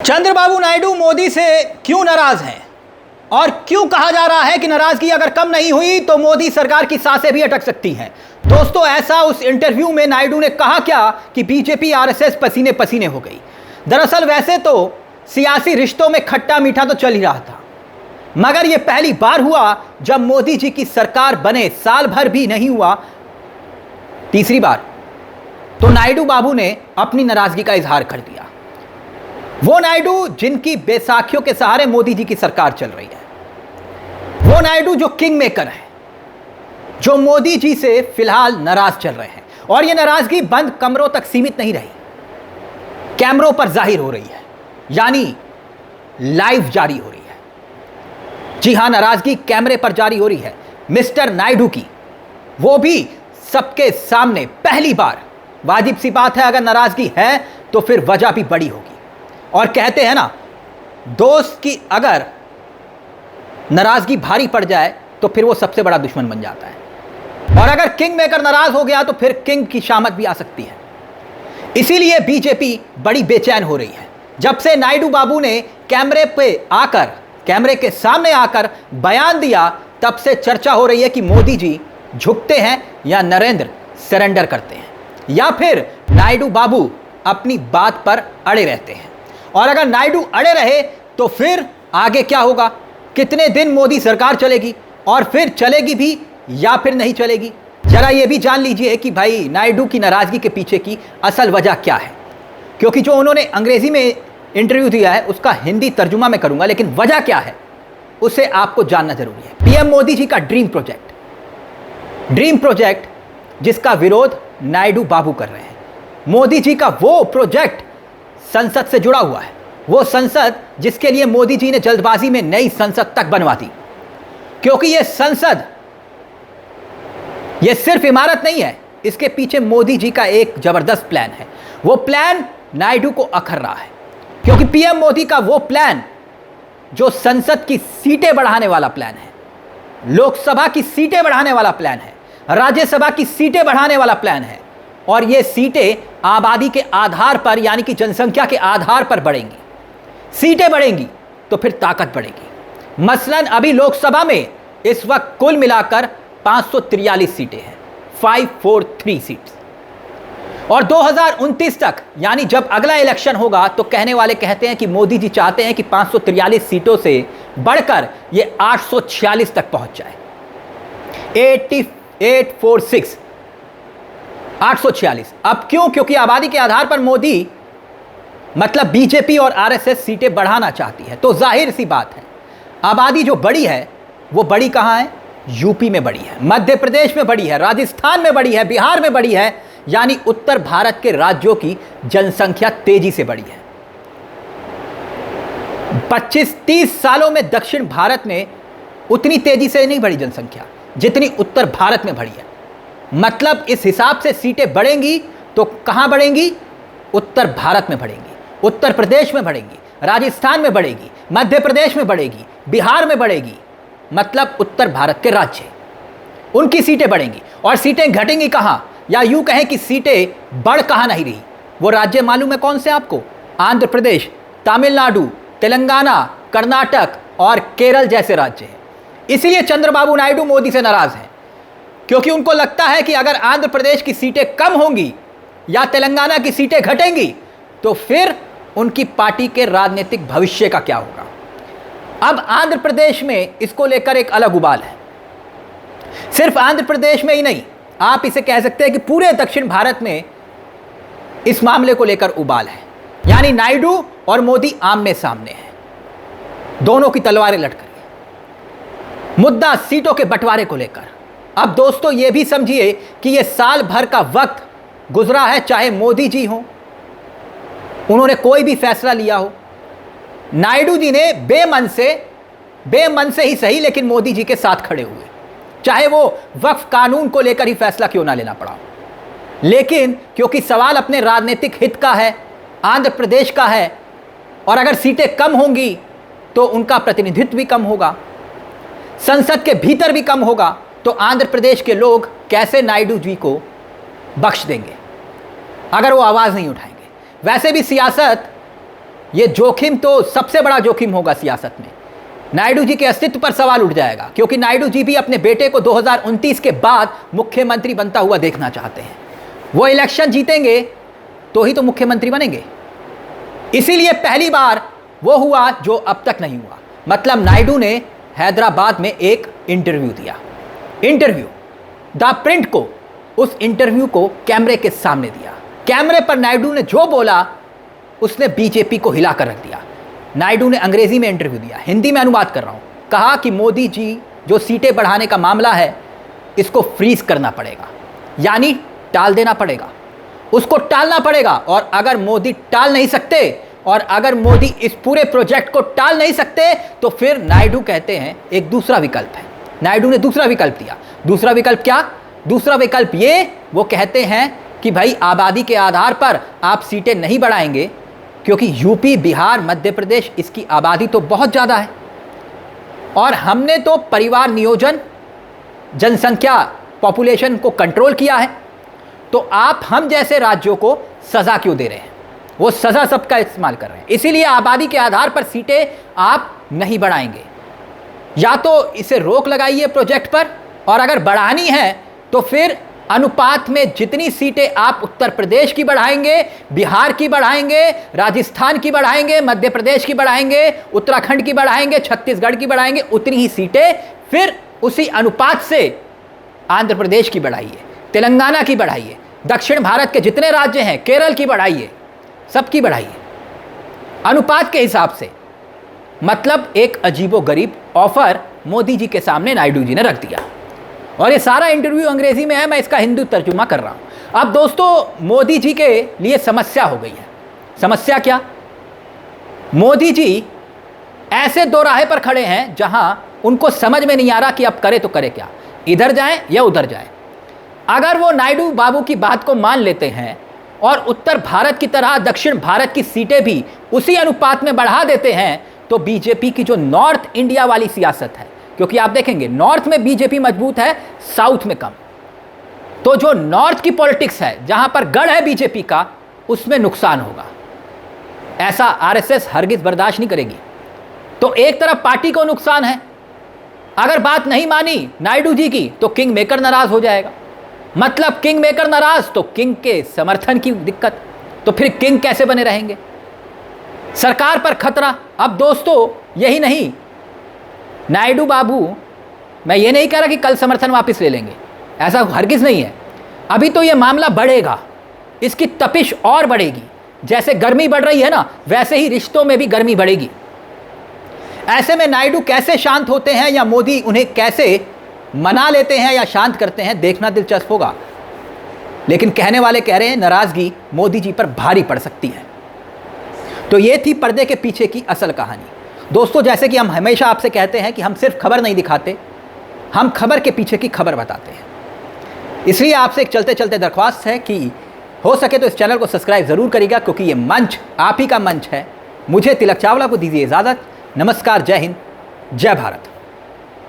चंद्रबाबु नायडू मोदी से क्यों नाराज हैं और क्यों कहा जा रहा है कि नाराजगी अगर कम नहीं हुई तो मोदी सरकार की सांसें भी अटक सकती हैं। दोस्तों, ऐसा उस इंटरव्यू में नायडू ने कहा क्या कि बीजेपी आरएसएस पसीने पसीने हो गई। दरअसल वैसे तो सियासी रिश्तों में खट्टा मीठा तो चल ही रहा था, मगर यह पहली बार हुआ जब मोदी जी की सरकार बने साल भर भी नहीं हुआ, तीसरी बार तो नायडू बाबू ने अपनी नाराजगी का इजहार कर दिया। वो नायडू जिनकी बैसाखियों के सहारे मोदी जी की सरकार चल रही है, वो नायडू जो किंग मेकर है, जो मोदी जी से फिलहाल नाराज चल रहे हैं। और ये नाराजगी बंद कमरों तक सीमित नहीं रही, कैमरों पर जाहिर हो रही है, यानी लाइव जारी हो रही है। जी हां, नाराजगी कैमरे पर जारी हो रही है मिस्टर नायडू की, वो भी सबके सामने पहली बार। वाजिब सी बात है, अगर नाराजगी है तो फिर वजह भी बड़ी होगी। और कहते हैं ना, दोस्त की अगर नाराजगी भारी पड़ जाए तो फिर वो सबसे बड़ा दुश्मन बन जाता है। और अगर किंग मेकर नाराज हो गया तो फिर किंग की शामत भी आ सकती है। इसीलिए बीजेपी बड़ी बेचैन हो रही है। जब से नायडू बाबू ने कैमरे के सामने आकर बयान दिया, तब से चर्चा हो रही है कि मोदी जी झुकते हैं या नरेंद्र सरेंडर करते हैं, या फिर नायडू बाबू अपनी बात पर अड़े रहते हैं। और अगर नायडू अड़े रहे तो फिर आगे क्या होगा, कितने दिन मोदी सरकार चलेगी, और फिर चलेगी भी या फिर नहीं चलेगी। जरा ये भी जान लीजिए कि भाई नायडू की नाराजगी के पीछे की असल वजह क्या है, क्योंकि जो उन्होंने अंग्रेजी में इंटरव्यू दिया है उसका हिंदी तर्जुमा मैं करूंगा, लेकिन वजह क्या है उसे आपको जानना जरूरी है। पीएम मोदी जी का ड्रीम प्रोजेक्ट जिसका विरोध नायडू बाबू कर रहे हैं। मोदी जी का वो प्रोजेक्ट संसद से जुड़ा हुआ है, वो संसद जिसके लिए मोदी जी ने जल्दबाजी में नई संसद तक बनवा दी, क्योंकि ये संसद ये सिर्फ इमारत नहीं है, इसके पीछे मोदी जी का एक जबरदस्त प्लान है। वो प्लान नायडू को अखर रहा है, क्योंकि पीएम मोदी का वो प्लान जो संसद की सीटें बढ़ाने वाला प्लान है, लोकसभा की सीटें बढ़ाने वाला प्लान है, राज्यसभा की सीटें बढ़ाने वाला प्लान है। और ये सीटें आबादी के आधार पर, यानी कि जनसंख्या के आधार पर बढ़ेंगी। सीटें बढ़ेंगी तो फिर ताकत बढ़ेगी। मसलन अभी लोकसभा में इस वक्त कुल मिलाकर 543 सीटें हैं, 543 सीट्स। और 2029 तक, यानी जब अगला इलेक्शन होगा, तो कहने वाले कहते हैं कि मोदी जी चाहते हैं कि 543 सीटों से बढ़कर ये 846 तक पहुंच जाए। 846 अब क्यों? क्योंकि आबादी के आधार पर मोदी मतलब बीजेपी और आरएसएस सीटें बढ़ाना चाहती है। तो जाहिर सी बात है, आबादी जो बड़ी है वो बड़ी कहां है? यूपी में बड़ी है, मध्य प्रदेश में बड़ी है, राजस्थान में बड़ी है, बिहार में बड़ी है, यानी उत्तर भारत के राज्यों की जनसंख्या तेजी से बढ़ी है। 25-30 सालों में दक्षिण भारत में उतनी तेजी से नहीं बढ़ी जनसंख्या जितनी उत्तर भारत में बढ़ी है। मतलब इस हिसाब से सीटें बढ़ेंगी तो कहां बढ़ेंगी? उत्तर भारत में बढ़ेंगी, उत्तर प्रदेश में बढ़ेंगी, राजस्थान में बढ़ेगी, मध्य प्रदेश में बढ़ेगी, बिहार में बढ़ेगी। मतलब उत्तर भारत के राज्य, उनकी सीटें बढ़ेंगी। और सीटें घटेंगी कहां, या यूं कहें कि सीटें बढ़ कहां नहीं रही। वो राज्य मालूम है कौन से आपको? आंध्र प्रदेश, तमिलनाडु, तेलंगाना, कर्नाटक और केरल जैसे राज्य हैं। इसीलिए चंद्रबाबू नायडू मोदी से नाराज हैं, क्योंकि उनको लगता है कि अगर आंध्र प्रदेश की सीटें कम होंगी या तेलंगाना की सीटें घटेंगी तो फिर उनकी पार्टी के राजनीतिक भविष्य का क्या होगा। अब आंध्र प्रदेश में इसको लेकर एक अलग उबाल है। सिर्फ आंध्र प्रदेश में ही नहीं, आप इसे कह सकते हैं कि पूरे दक्षिण भारत में इस मामले को लेकर उबाल है। यानी नायडू और मोदी आमने सामने हैं, दोनों की तलवारें लटक रही है मुद्दा सीटों के बंटवारे को लेकर। अब दोस्तों ये भी समझिए कि ये साल भर का वक्त गुजरा है, चाहे मोदी जी हो, उन्होंने कोई भी फैसला लिया हो, नायडू जी ने बेमन से ही सही, लेकिन मोदी जी के साथ खड़े हुए, चाहे वो वक्फ कानून को लेकर ही फैसला क्यों ना लेना पड़ा। लेकिन क्योंकि सवाल अपने राजनीतिक हित का है, आंध्र प्रदेश का है, और अगर सीटें कम होंगी तो उनका प्रतिनिधित्व भी कम होगा, संसद के भीतर भी कम होगा, तो आंध्र प्रदेश के लोग कैसे नायडू जी को बख्श देंगे अगर वो आवाज़ नहीं उठाएंगे। वैसे भी सियासत ये जोखिम तो सबसे बड़ा जोखिम होगा सियासत में। नायडू जी के अस्तित्व पर सवाल उठ जाएगा, क्योंकि नायडू जी भी अपने बेटे को 2029 के बाद मुख्यमंत्री बनता हुआ देखना चाहते हैं। वो इलेक्शन जीतेंगे तो ही तो मुख्यमंत्री बनेंगे। इसीलिए पहली बार वो हुआ जो अब तक नहीं हुआ। मतलब नायडू ने हैदराबाद में एक इंटरव्यू दिया। इंटरव्यू द प्रिंट को, उस इंटरव्यू को कैमरे के सामने दिया। कैमरे पर नायडू ने जो बोला उसने बीजेपी को हिला कर रख दिया। नायडू ने अंग्रेजी में इंटरव्यू दिया, हिंदी में अनुवाद कर रहा हूं। कहा कि मोदी जी जो सीटें बढ़ाने का मामला है इसको फ्रीज करना पड़ेगा, यानी टाल देना पड़ेगा, उसको टालना पड़ेगा। और अगर मोदी टाल नहीं सकते और अगर मोदी इस पूरे प्रोजेक्ट को टाल नहीं सकते तो फिर नायडू कहते हैं एक दूसरा विकल्प है। नायडू ने दूसरा विकल्प दिया। दूसरा विकल्प क्या? दूसरा विकल्प ये, वो कहते हैं कि भाई आबादी के आधार पर आप सीटें नहीं बढ़ाएंगे, क्योंकि यूपी, बिहार, मध्य प्रदेश, इसकी आबादी तो बहुत ज़्यादा है और हमने तो परिवार नियोजन, जनसंख्या, पॉपुलेशन को कंट्रोल किया है, तो आप हम जैसे राज्यों को सज़ा क्यों दे रहे हैं? वो सज़ा सबका इस्तेमाल कर रहे हैं। इसीलिए आबादी के आधार पर सीटें आप नहीं बढ़ाएंगे। या तो इसे रोक लगाइए प्रोजेक्ट पर, और अगर बढ़ानी है तो फिर अनुपात में जितनी सीटें आप उत्तर प्रदेश की बढ़ाएंगे, बिहार की बढ़ाएंगे, राजस्थान की बढ़ाएंगे, मध्य प्रदेश की बढ़ाएंगे, उत्तराखंड की बढ़ाएंगे, छत्तीसगढ़ की बढ़ाएंगे, उतनी ही सीटें फिर उसी अनुपात से आंध्र प्रदेश की बढ़ाइए, तेलंगाना की बढ़ाइए, दक्षिण भारत के जितने राज्य हैं, केरल की बढ़ाइए, सबकी बढ़ाइए अनुपात के हिसाब से। मतलब एक अजीबोगरीब ऑफर मोदी जी के सामने नायडू जी ने रख दिया। और ये सारा इंटरव्यू अंग्रेजी में है, मैं इसका हिंदी तर्जुमा कर रहा हूं। अब दोस्तों, मोदी जी के लिए समस्या हो गई है। समस्या क्या? मोदी जी ऐसे दो राह पर खड़े हैं जहां उनको समझ में नहीं आ रहा कि अब करे तो करे क्या, इधर जाएं या उधर जाएं। अगर वो नायडू बाबू की बात को मान लेते हैं और उत्तर भारत की तरह दक्षिण भारत की सीटें भी उसी अनुपात में बढ़ा देते हैं, तो बीजेपी की जो नॉर्थ इंडिया वाली सियासत है, क्योंकि आप देखेंगे नॉर्थ में बीजेपी मजबूत है, साउथ में कम, तो जो नॉर्थ की पॉलिटिक्स है, जहां पर गढ़ है बीजेपी का, उसमें नुकसान होगा। ऐसा आरएसएस हरगिज बर्दाश्त नहीं करेगी। तो एक तरफ पार्टी को नुकसान है, अगर बात नहीं मानी नायडू जी की तो किंग मेकर नाराज हो जाएगा। मतलब किंग मेकर नाराज तो किंग के समर्थन की दिक्कत, तो फिर किंग कैसे बने रहेंगे? सरकार पर खतरा। अब दोस्तों यही नहीं, नायडू बाबू, मैं ये नहीं कह रहा कि कल समर्थन वापस ले लेंगे, ऐसा हरगिज नहीं है। अभी तो ये मामला बढ़ेगा, इसकी तपिश और बढ़ेगी। जैसे गर्मी बढ़ रही है ना, वैसे ही रिश्तों में भी गर्मी बढ़ेगी। ऐसे में नायडू कैसे शांत होते हैं या मोदी उन्हें कैसे मना लेते हैं या शांत करते हैं, देखना दिलचस्प होगा। लेकिन कहने वाले कह रहे हैं नाराजगी मोदी जी पर भारी पड़ सकती है। तो ये थी पर्दे के पीछे की असल कहानी। दोस्तों, जैसे कि हम हमेशा आपसे कहते हैं कि हम सिर्फ खबर नहीं दिखाते, हम खबर के पीछे की खबर बताते हैं। इसलिए आपसे एक चलते चलते दरख्वास्त है कि हो सके तो इस चैनल को सब्सक्राइब ज़रूर करिएगा, क्योंकि ये मंच आप ही का मंच है। मुझे तिलक चावला को दीजिए इजाज़त। नमस्कार, जय हिंद, जय भारत।